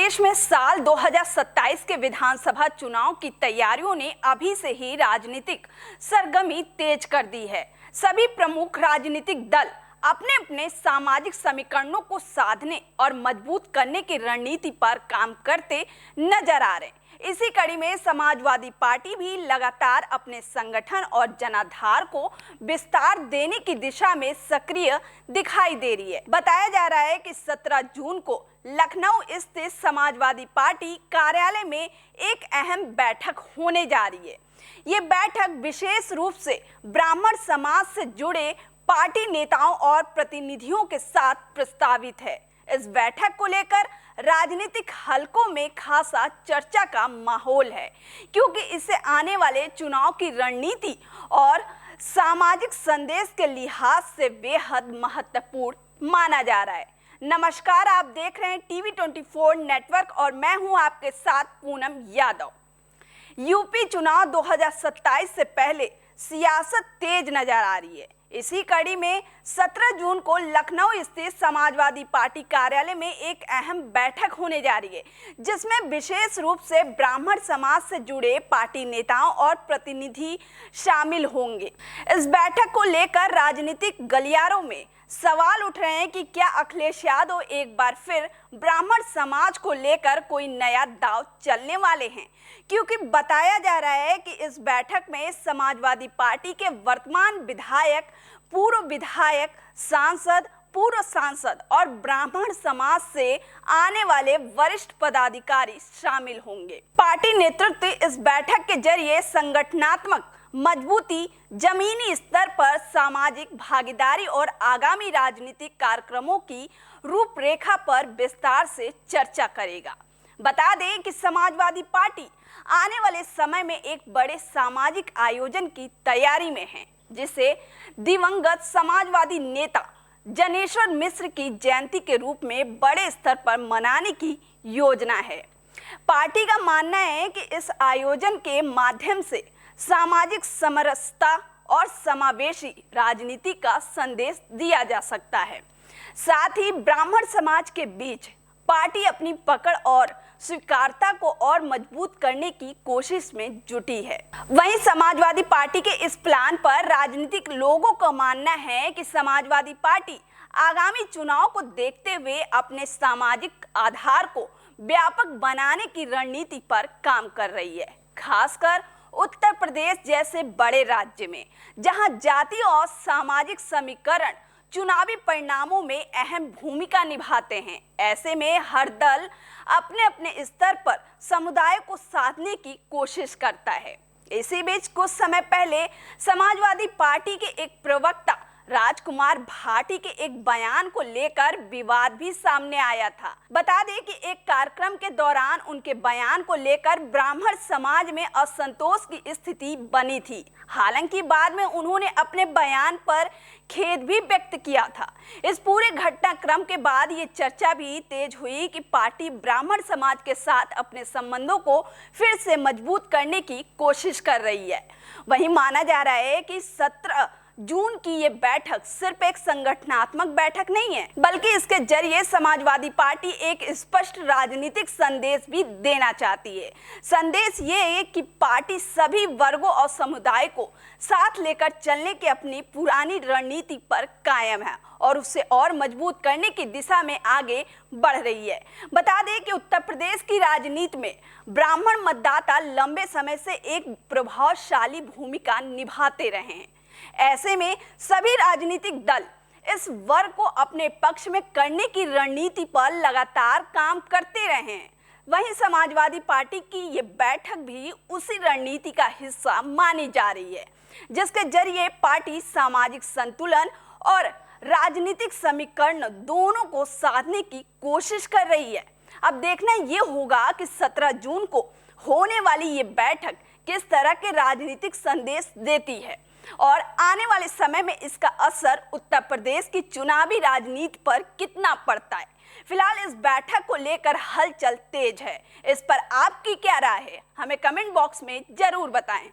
प्रदेश में साल 2027 के विधानसभा चुनाव की तैयारियों ने अभी से ही राजनीतिक सरगर्मी तेज कर दी है। सभी प्रमुख राजनीतिक दल अपने अपने सामाजिक समीकरणों को साधने और मजबूत करने की रणनीति पर काम करते नजर आ रहे हैं। इसी कड़ी में समाजवादी पार्टी भी लगातार अपने संगठन और जनाधार को विस्तार देने की दिशा में सक्रिय दिखाई दे रही है। बताया जा रहा है कि 17 जून को लखनऊ स्थित समाजवादी पार्टी कार्यालय में एक अहम बैठक होने जा रही है। ये बैठक विशेष रूप से ब्राह्मण समाज से जुड़े पार्टी नेताओं और प्रतिनिधियों के साथ प्रस्तावित है। इस बैठक को लेकर राजनीतिक हलकों में खासा चर्चा का माहौल है, क्योंकि इससे आने वाले चुनाव की रणनीति और सामाजिक संदेश के लिहाज से बेहद महत्वपूर्ण माना जा रहा है। नमस्कार, आप देख रहे हैं टीवी 24 नेटवर्क और मैं हूं आपके साथ पूनम यादव। यूपी चुनाव 2027 से पहले सियासत तेज नजर आ रही है। इसी कड़ी में 17 जून को लखनऊ स्थित समाजवादी पार्टी कार्यालय में एक अहम बैठक होने जा रही है, जिसमें विशेष रूप से ब्राह्मण समाज से जुड़े पार्टी नेताओं और प्रतिनिधि शामिल होंगे। इस बैठक को लेकर राजनीतिक गलियारों में सवाल उठ रहे हैं कि क्या अखिलेश यादव एक बार फिर ब्राह्मण समाज को लेकर कोई नया दांव चलने वाले हैं, क्योंकि बताया जा रहा है कि इस बैठक में समाजवादी पार्टी के वर्तमान विधायक, पूर्व विधायक, सांसद, पूर्व सांसद और ब्राह्मण समाज से आने वाले वरिष्ठ पदाधिकारी शामिल होंगे। पार्टी नेतृत्व इस बैठक के जरिए संगठनात्मक मजबूती, जमीनी स्तर पर सामाजिक भागीदारी और आगामी राजनीतिक कार्यक्रमों की रूपरेखा पर विस्तार से चर्चा करेगा। बता दें कि समाजवादी पार्टी आने वाले समय में एक बड़े सामाजिक आयोजन की तैयारी में है, जिसे दिवंगत समाजवादी नेता जनेश्वर मिश्र की जयंती के रूप में बड़े स्तर पर मनाने की योजना है। पार्टी का मानना है कि इस आयोजन के माध्यम से सामाजिक समरसता और समावेशी राजनीति का संदेश दिया जा सकता है। साथ ही ब्राह्मण समाज के बीच पार्टी अपनी पकड़ और स्वीकार्यता को और मजबूत करने की कोशिश में जुटी है। वहीं समाजवादी पार्टी के इस प्लान पर राजनीतिक लोगों का मानना है कि समाजवादी पार्टी आगामी चुनाव को देखते हुए अपने सामाजिक आधार को व्यापक बनाने की रणनीति पर काम कर रही है, खासकर उत्तर प्रदेश जैसे बड़े राज्य में, जहां जाति और सामाजिक समीकरण चुनावी परिणामों में अहम भूमिका निभाते हैं। ऐसे में हर दल अपने अपने स्तर पर समुदाय को साधने की कोशिश करता है। इसी बीच कुछ समय पहले समाजवादी पार्टी के एक प्रवक्ता राजकुमार भाटी के एक बयान को लेकर विवाद भी सामने आया था। बता दें कि एक कार्यक्रम के दौरान उनके बयान को लेकर ब्राह्मण समाज में असंतोष की स्थिति बनी थी। हालांकि बाद में उन्होंने अपने बयान पर खेद भी व्यक्त किया था। इस पूरे घटनाक्रम के बाद ये चर्चा भी तेज हुई कि पार्टी ब्राह्मण समाज के साथ अपने संबंधों को फिर से मजबूत करने की कोशिश कर रही है। वहीं माना जा रहा है कि 17 जून की ये बैठक सिर्फ एक संगठनात्मक बैठक नहीं है, बल्कि इसके जरिए समाजवादी पार्टी एक स्पष्ट राजनीतिक संदेश भी देना चाहती है। संदेश ये है कि पार्टी सभी वर्गों और समुदाय को साथ लेकर चलने की अपनी पुरानी रणनीति पर कायम है और उसे और मजबूत करने की दिशा में आगे बढ़ रही है। बता दें कि उत्तर प्रदेश की राजनीति में ब्राह्मण मतदाता लंबे समय से एक प्रभावशाली भूमिका निभाते रहे हैं। ऐसे में सभी राजनीतिक दल इस वर्ग को अपने पक्ष में करने की रणनीति पर लगातार काम करते रहे हैं। वहीं समाजवादी पार्टी की ये बैठक भी उसी रणनीति का हिस्सा मानी जा रही है, जिसके जरिए पार्टी सामाजिक संतुलन और राजनीतिक समीकरण दोनों को साधने की कोशिश कर रही है। अब देखना ये होगा कि 17 जून को होने वाली ये बैठक किस तरह के राजनीतिक संदेश देती है और आने वाले समय में इसका असर उत्तर प्रदेश की चुनावी राजनीति पर कितना पड़ता है। फिलहाल इस बैठक को लेकर हलचल तेज है। इस पर आपकी क्या राय है, हमें कमेंट बॉक्स में जरूर बताएं।